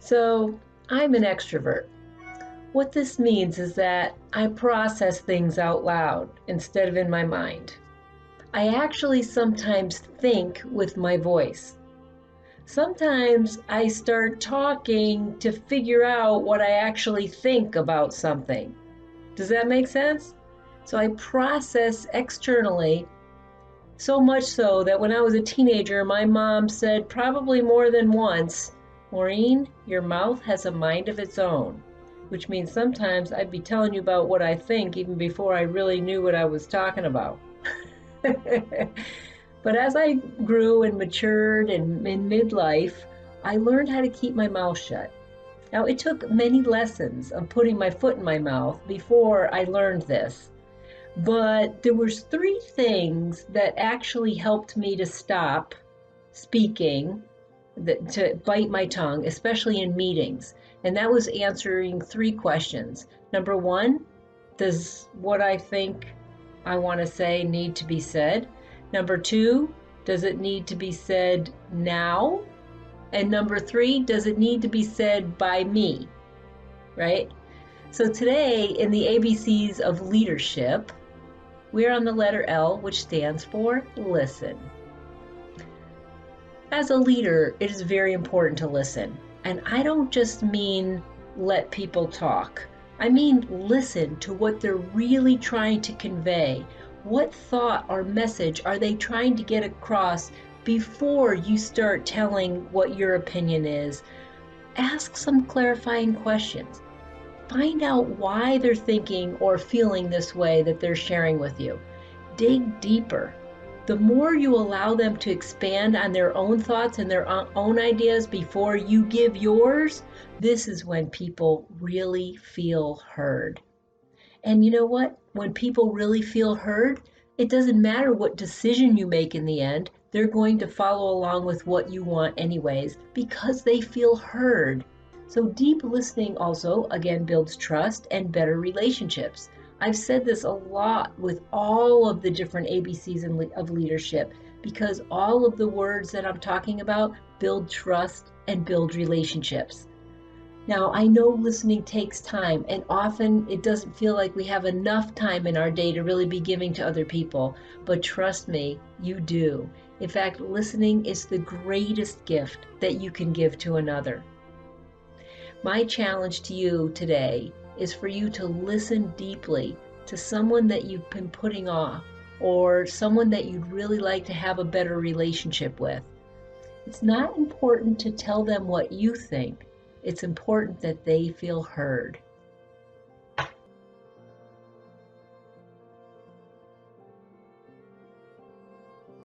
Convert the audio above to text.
So I'm an extrovert. What this means is that I process things out loud instead of in my mind. I actually sometimes think with my voice. Sometimes I start talking to figure out what I actually think about something. Does that make sense? So I process externally, so much so that when I was a teenager, my mom said probably more than once, Maureen, your mouth has a mind of its own, which means sometimes I'd be telling you about what I think even before I really knew what I was talking about. But as I grew and matured and in midlife, I learned how to keep my mouth shut. Now, it took many lessons of putting my foot in my mouth before I learned this. But there was three things that actually helped me to stop speaking, to bite my tongue, especially in meetings. And that was answering three questions. Number one, does what I think I want to say need to be said? Number two, does it need to be said now? And number three, does it need to be said by me? Right? So today, in the ABCs of leadership, we're on the letter L, which stands for listen. As a leader, it is very important to listen. And I don't just mean let people talk. I mean listen to what they're really trying to convey. What thought or message are they trying to get across before you start telling what your opinion is? Ask some clarifying questions. Find out why they're thinking or feeling this way that they're sharing with you. Dig deeper. The more you allow them to expand on their own thoughts and their own ideas before you give yours, this is when people really feel heard. And you know what? When people really feel heard, it doesn't matter what decision you make in the end, they're going to follow along with what you want anyways because they feel heard. So deep listening also, again, builds trust and better relationships. I've said this a lot with all of the different ABCs of leadership because all of the words that I'm talking about build trust and build relationships. Now, I know listening takes time, and often it doesn't feel like we have enough time in our day to really be giving to other people, but trust me, you do. In fact, listening is the greatest gift that you can give to another. My challenge to you today is for you to listen deeply to someone that you've been putting off or someone that you'd really like to have a better relationship with. It's not important to tell them what you think. It's important that they feel heard.